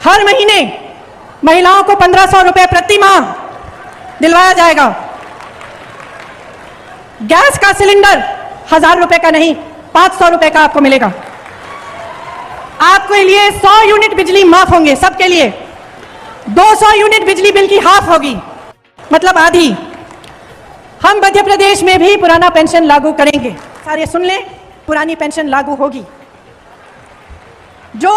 हर महीने महिलाओं को 1500 रुपए प्रति माह दिलवाया जाएगा। गैस का सिलेंडर 1000 रुपए का नहीं, 500 रुपए का आपको मिलेगा। आपके लिए 100 यूनिट बिजली माफ होंगे, सबके लिए। 200 यूनिट बिजली बिल की हाफ होगी, मतलब आधी। हम मध्य प्रदेश में भी पुराना पेंशन लागू करेंगे। सारे सुन लें, पुरानी पेंशन लागू होगी। जो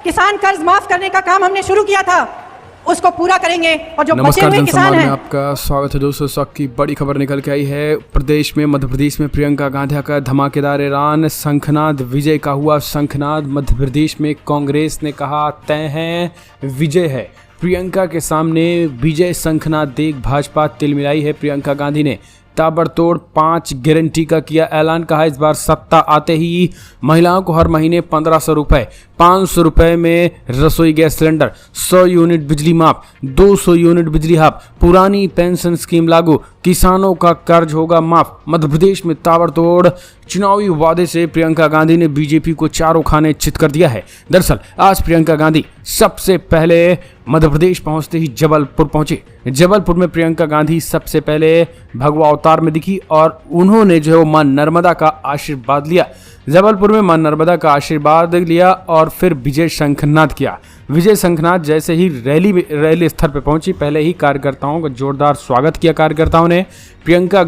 किसान कर्ज माफ करने का काम हमने शुरू किया था उसको पूरा करेंगे, और जो बचे हुए किसान हैं। आपका स्वागत है दोस्तों। इस वक्त की बड़ी खबर निकल के आई है। प्रदेश में, मध्य प्रदेश में प्रियंका गांधी का धमाकेदार ऐलान। शंखनाद विजय का हुआ शंखनाद। मध्य प्रदेश में कांग्रेस ने कहा तय है, विजय है। प्रियंका के सामने विजय शंखनाद देख भाजपा तिलमिलाई है। प्रियंका गांधी ने ताबड़तोड़ 5 गारंटी का किया ऐलान। कहा इस बार सत्ता आते ही महिलाओं को हर महीने 1500 रुपए, 500 रुपए में रसोई गैस सिलेंडर, 100 यूनिट बिजली माफ, 200 यूनिट बिजली हाफ, पुरानी पेंशन स्कीम लागू, किसानों का कर्ज होगा माफ। मध्य प्रदेश में ताबड़तोड़ चुनावी वादे से प्रियंका गांधी ने बीजेपी को चारों खाने चित कर दिया है। दरअसल आज प्रियंका गांधी सबसे पहले मध्य प्रदेश पहुंचते ही जबलपुर पहुंचे। जबलपुर में प्रियंका गांधी सबसे पहले भगवा अवतार में दिखी और उन्होंने जो है मां नर्मदा का आशीर्वाद लिया। जबलपुर में मां नर्मदा का आशीर्वाद लिया और फिर विजय शंखनाद किया। विजय शंखनाद जैसे ही रैली स्थल पर पहुंची, पहले ही कार्यकर्ताओं का जोरदार स्वागत किया। कार्यकर्ताओं ने प्रियंका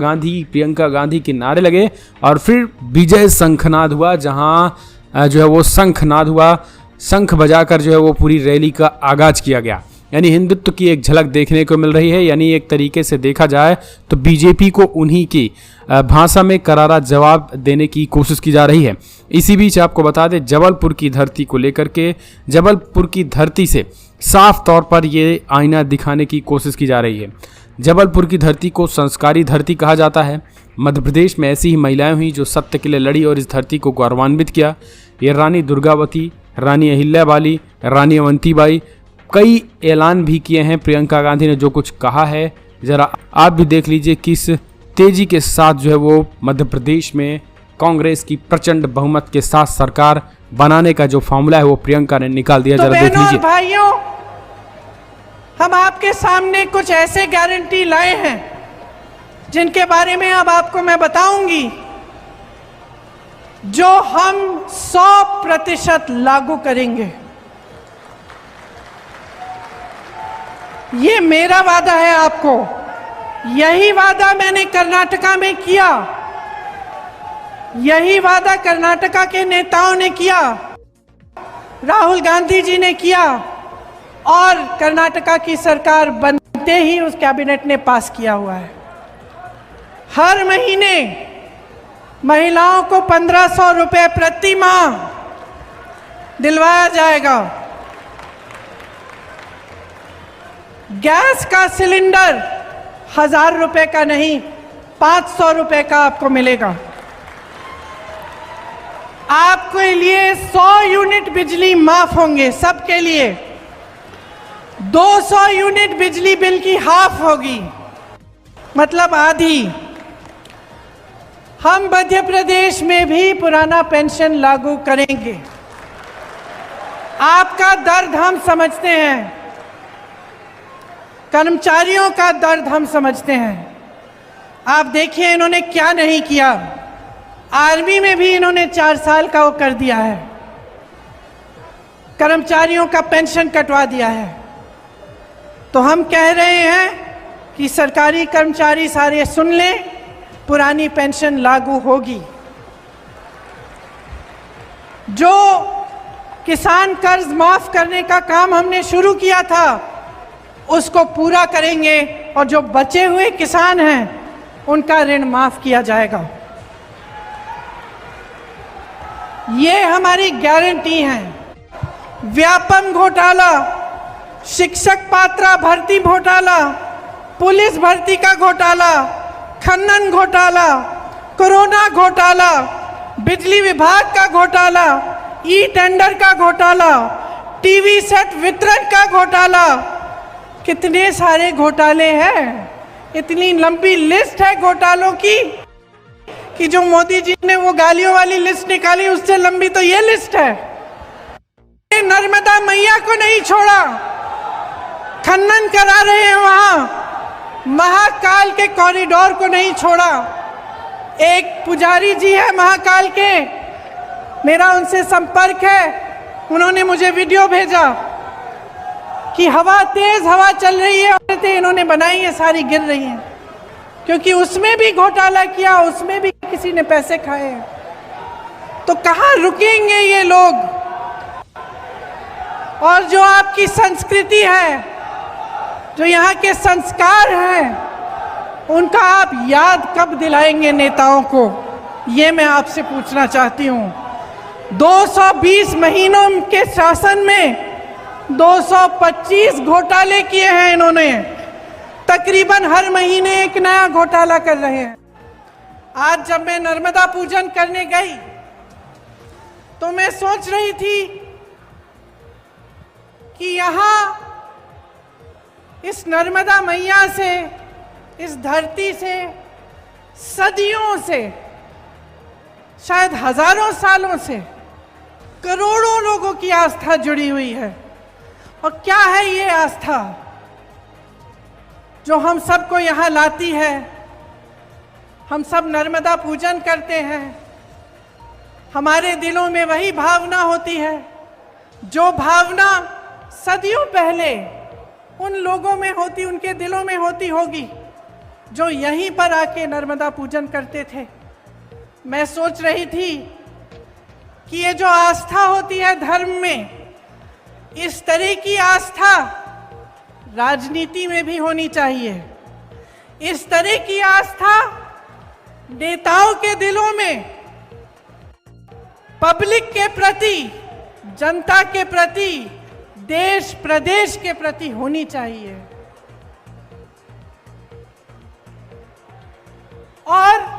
गांधी के नारे लगे और फिर विजय शंखनाद हुआ, जहां जो है वो शंखनाद हुआ। शंख बजाकर जो है वो पूरी रैली का आगाज किया गया। यानी हिंदुत्व की एक झलक देखने को मिल रही है। यानी एक तरीके से देखा जाए तो बीजेपी को उन्हीं की भाषा में करारा जवाब देने की कोशिश की जा रही है। इसी बीच आपको बता दें, जबलपुर की धरती को लेकर के, जबलपुर की धरती से साफ तौर पर ये आईना दिखाने की कोशिश की जा रही है। जबलपुर की धरती को संस्कारी धरती कहा जाता है। मध्य प्रदेश में ऐसी ही महिलाएं हुई जो सत्य के लिए लड़ी और इस धरती को गौरवान्वित किया। ये रानी दुर्गावती, रानी अहिल्याबाई, रानी अवंतीबाई, कई ऐलान भी किए हैं। प्रियंका गांधी ने जो कुछ कहा है, जरा आप भी देख लीजिए किस तेजी के साथ जो है वो मध्य प्रदेश में कांग्रेस की प्रचंड बहुमत के साथ सरकार बनाने का जो फॉर्मूला है वो प्रियंका ने निकाल दिया। जरा देख लीजिए। भाइयों, हम आपके सामने कुछ ऐसे गारंटी लाए हैं जिनके बारे में अब आपको मैं बताऊंगी, जो हम 100% लागू करेंगे। ये मेरा वादा है आपको। यही वादा मैंने कर्नाटका में किया, यही वादा कर्नाटका के नेताओं ने किया, राहुल गांधी जी ने किया, और कर्नाटका की सरकार बनते ही उस कैबिनेट ने पास किया हुआ है। हर महीने महिलाओं को 1500 रुपए प्रति माह दिलवाया जाएगा। गैस का सिलेंडर 1000 रुपए का नहीं, 500 रुपए का आपको मिलेगा। आपके लिए 100 यूनिट बिजली माफ होंगे, सबके लिए। 200 यूनिट बिजली बिल की हाफ होगी, मतलब आधी। हम मध्य प्रदेश में भी पुराना पेंशन लागू करेंगे। आपका दर्द हम समझते हैं, कर्मचारियों का दर्द हम समझते हैं। आप देखिए इन्होंने क्या नहीं किया। आर्मी में भी इन्होंने 4 साल का वो कर दिया है, कर्मचारियों का पेंशन कटवा दिया है। तो हम कह रहे हैं कि सरकारी कर्मचारी सारे सुन लें, पुरानी पेंशन लागू होगी। जो किसान कर्ज माफ करने का काम हमने शुरू किया था उसको पूरा करेंगे, और जो बचे हुए किसान हैं उनका ऋण माफ किया जाएगा। ये हमारी गारंटी है। व्यापम घोटाला, शिक्षक पात्रा भर्ती घोटाला, पुलिस भर्ती का घोटाला, खनन घोटाला, कोरोना घोटाला, बिजली विभाग का घोटाला, ई टेंडर का घोटाला, टीवी सेट वितरण का घोटाला, कितने सारे घोटाले हैं। इतनी लंबी लिस्ट है घोटालों की कि जो मोदी जी ने वो गालियों वाली लिस्ट निकाली, उससे लंबी तो ये लिस्ट है। नर्मदा मैया को नहीं छोड़ा, खनन करा रहे हैं वहां, महाकाल के कॉरिडोर को नहीं छोड़ा। एक पुजारी जी है महाकाल के, मेरा उनसे संपर्क है, उन्होंने मुझे वीडियो भेजा कि तेज हवा चल रही है, औरतें इन्होंने बनाई है सारी गिर रही हैं, क्योंकि उसमें भी घोटाला किया, उसमें भी किसी ने पैसे खाए हैं। तो कहाँ रुकेंगे ये लोग? और जो आपकी संस्कृति है, जो यहाँ के संस्कार हैं, उनका आप याद कब दिलाएंगे नेताओं को? ये मैं आपसे पूछना चाहती हूँ। 220 महीनों के शासन में 225 घोटाले किए हैं इन्होंने, तकरीबन हर महीने एक नया घोटाला कर रहे हैं। आज जब मैं नर्मदा पूजन करने गई तो मैं सोच रही थी कि यहाँ इस नर्मदा मैया से, इस धरती से सदियों से, शायद हजारों सालों से करोड़ों लोगों की आस्था जुड़ी हुई है। और क्या है ये आस्था जो हम सबको यहाँ लाती है? हम सब नर्मदा पूजन करते हैं, हमारे दिलों में वही भावना होती है जो भावना सदियों पहले उन लोगों में होती, उनके दिलों में होती होगी जो यहीं पर आके नर्मदा पूजन करते थे। मैं सोच रही थी कि ये जो आस्था होती है धर्म में, इस तरह की आस्था राजनीति में भी होनी चाहिए। इस तरह की आस्था नेताओं के दिलों में पब्लिक के प्रति, जनता के प्रति, देश प्रदेश के प्रति होनी चाहिए। और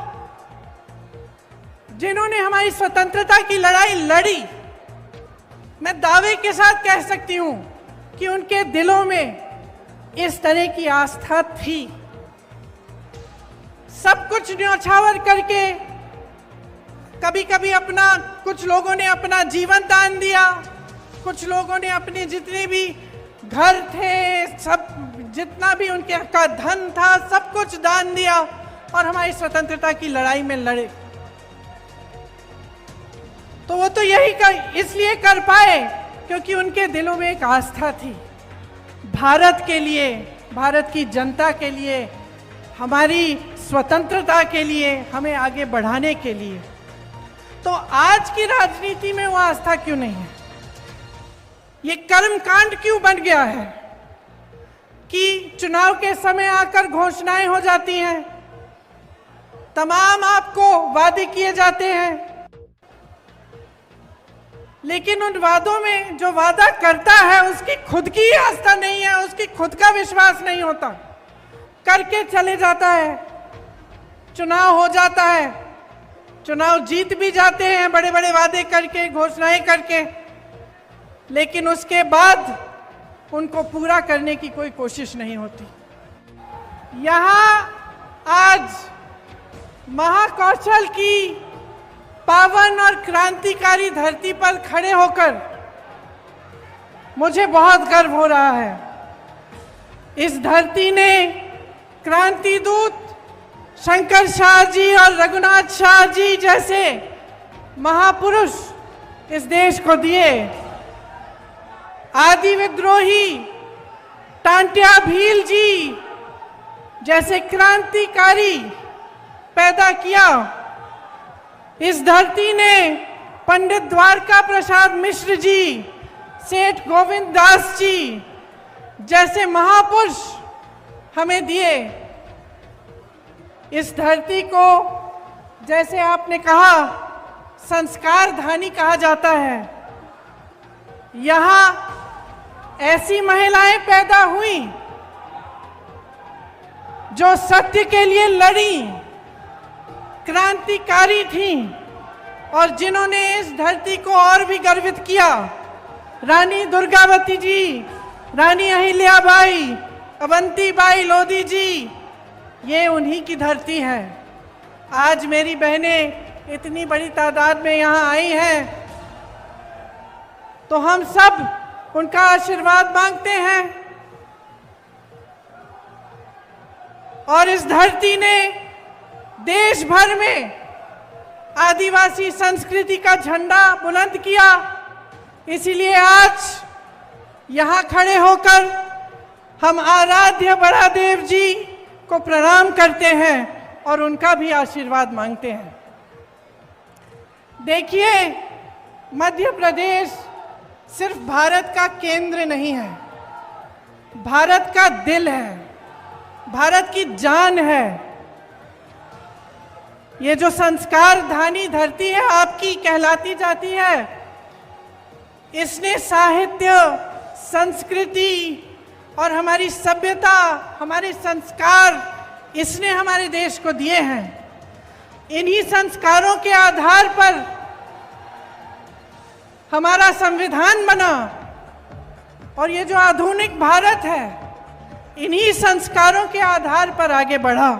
जिन्होंने हमारी स्वतंत्रता की लड़ाई लड़ी, मैं दावे के साथ कह सकती हूं कि उनके दिलों में इस तरह की आस्था थी। सब कुछ न्यौछावर करके, कभी कभी कुछ लोगों ने अपना जीवन दान दिया, कुछ लोगों ने अपने जितने भी घर थे, सब जितना भी उनके का धन था, सब कुछ दान दिया और हमारी स्वतंत्रता की लड़ाई में लड़े। तो वो तो इसलिए कर पाए क्योंकि उनके दिलों में एक आस्था थी, भारत के लिए, भारत की जनता के लिए, हमारी स्वतंत्रता के लिए, हमें आगे बढ़ाने के लिए। तो आज की राजनीति में वो आस्था क्यों नहीं है? ये कर्मकांड क्यों बन गया है कि चुनाव के समय आकर घोषणाएं हो जाती हैं, तमाम आपको वादे किए जाते हैं, लेकिन उन वादों में जो वादा करता है उसकी खुद की आस्था नहीं है, उसकी खुद का विश्वास नहीं होता, करके चले जाता है। चुनाव हो जाता है, चुनाव जीत भी जाते हैं बड़े बड़े वादे करके, घोषणाएं करके, लेकिन उसके बाद उनको पूरा करने की कोई कोशिश नहीं होती। यहाँ आज महाकौशल की पावन और क्रांतिकारी धरती पर खड़े होकर मुझे बहुत गर्व हो रहा है। इस धरती ने क्रांति दूत शंकर शाह जी और रघुनाथ शाह जी जैसे महापुरुष इस देश को दिए। आदि विद्रोही टांट्या भील जी जैसे क्रांतिकारी पैदा किया। इस धरती ने पंडित द्वारका प्रसाद मिश्र जी, सेठ गोविंद दास जी जैसे महापुरुष हमें दिए। इस धरती को, जैसे आपने कहा, संस्कार धानी कहा जाता है। यहाँ ऐसी महिलाएं पैदा हुई जो सत्य के लिए लड़ी, क्रांतिकारी थीं और जिन्होंने इस धरती को और भी गर्वित किया। रानी दुर्गावती जी, रानी अहिल्याबाई, अवंतीबाई लोधी जी, ये उन्हीं की धरती है। आज मेरी बहनें इतनी बड़ी तादाद में यहाँ आई हैं, तो हम सब उनका आशीर्वाद मांगते हैं। और इस धरती ने देश भर में आदिवासी संस्कृति का झंडा बुलंद किया। इसीलिए आज यहाँ खड़े होकर हम आराध्य बड़ादेव जी को प्रणाम करते हैं और उनका भी आशीर्वाद मांगते हैं। देखिए, मध्य प्रदेश सिर्फ भारत का केंद्र नहीं है, भारत का दिल है, भारत की जान है। ये जो संस्कार धानी धरती है आपकी कहलाती जाती है, इसने साहित्य, संस्कृति और हमारी सभ्यता, हमारे संस्कार इसने हमारे देश को दिए हैं। इन्हीं संस्कारों के आधार पर हमारा संविधान बना और ये जो आधुनिक भारत है, इन्हीं संस्कारों के आधार पर आगे बढ़ा।